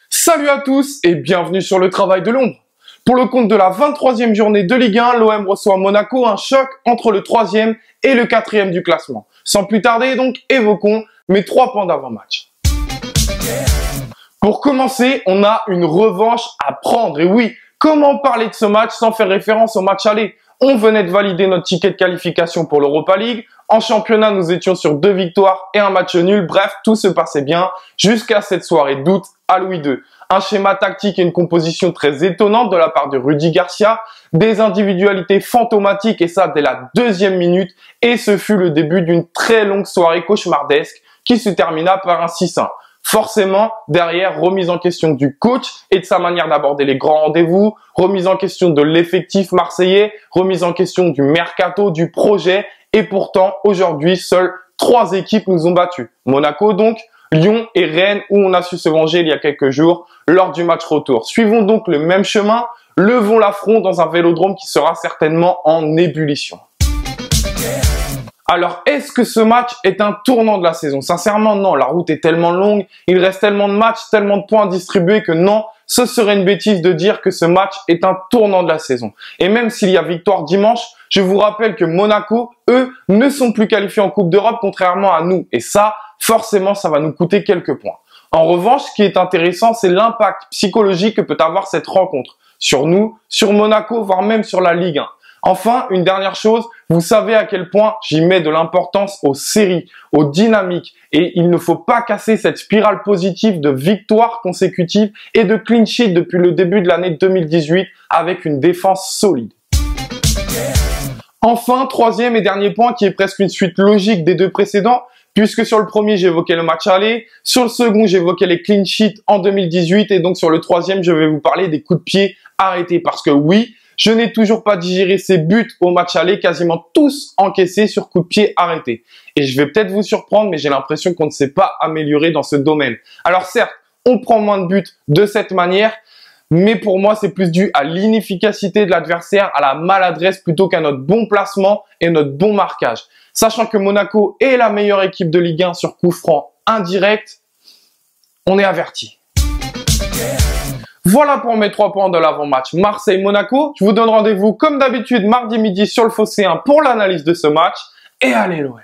Salut à tous et bienvenue sur le travail de l'ombre. Pour le compte de la 23e journée de Ligue 1, l'OM reçoit Monaco, un choc entre le 3e et le 4e du classement. Sans plus tarder donc, évoquons mes 3 points d'avant-match. Pour commencer, on a une revanche à prendre. Et oui, comment parler de ce match sans faire référence au match aller? On venait de valider notre ticket de qualification pour l'Europa League. En championnat, nous étions sur 2 victoires et un match nul. Bref, tout se passait bien jusqu'à cette soirée d'août à Louis II. Un schéma tactique et une composition très étonnante de la part de Rudy Garcia, des individualités fantomatiques et ça dès la 2e minute, et ce fut le début d'une très longue soirée cauchemardesque qui se termina par un 6-1. Forcément, derrière, remise en question du coach et de sa manière d'aborder les grands rendez-vous, remise en question de l'effectif marseillais, remise en question du mercato, du projet, et pourtant, aujourd'hui, seules 3 équipes nous ont battus. Monaco donc, Lyon et Rennes où on a su se venger il y a quelques jours lors du match retour. Suivons donc le même chemin, levons l'affront dans un vélodrome qui sera certainement en ébullition. Alors, est-ce que ce match est un tournant de la saison? Sincèrement, non. La route est tellement longue, il reste tellement de matchs, tellement de points distribués que non, ce serait une bêtise de dire que ce match est un tournant de la saison. Et même s'il y a victoire dimanche, je vous rappelle que Monaco, eux, ne sont plus qualifiés en Coupe d'Europe contrairement à nous. Et ça, forcément, ça va nous coûter quelques points. En revanche, ce qui est intéressant, c'est l'impact psychologique que peut avoir cette rencontre sur nous, sur Monaco, voire même sur la Ligue 1. Enfin, une dernière chose, vous savez à quel point j'y mets de l'importance aux séries, aux dynamiques, et il ne faut pas casser cette spirale positive de victoires consécutives et de clean sheet depuis le début de l'année 2018 avec une défense solide. Enfin, 3e et dernier point qui est presque une suite logique des 2 précédents, puisque sur le premier, j'évoquais le match aller, sur le second, j'évoquais les clean sheets en 2018, et donc sur le 3e, je vais vous parler des coups de pied arrêtés, parce que oui, je n'ai toujours pas digéré ces buts au match aller, quasiment tous encaissés sur coups de pied arrêtés. Et je vais peut-être vous surprendre, mais j'ai l'impression qu'on ne s'est pas amélioré dans ce domaine. Alors certes, on prend moins de buts de cette manière, mais pour moi, c'est plus dû à l'inefficacité de l'adversaire, à la maladresse plutôt qu'à notre bon placement et notre bon marquage. Sachant que Monaco est la meilleure équipe de Ligue 1 sur coup franc indirect, on est averti. Voilà pour mes 3 points de l'avant-match Marseille-Monaco. Je vous donne rendez-vous comme d'habitude mardi midi sur le Phocéen pour l'analyse de ce match. Et allez l'OM!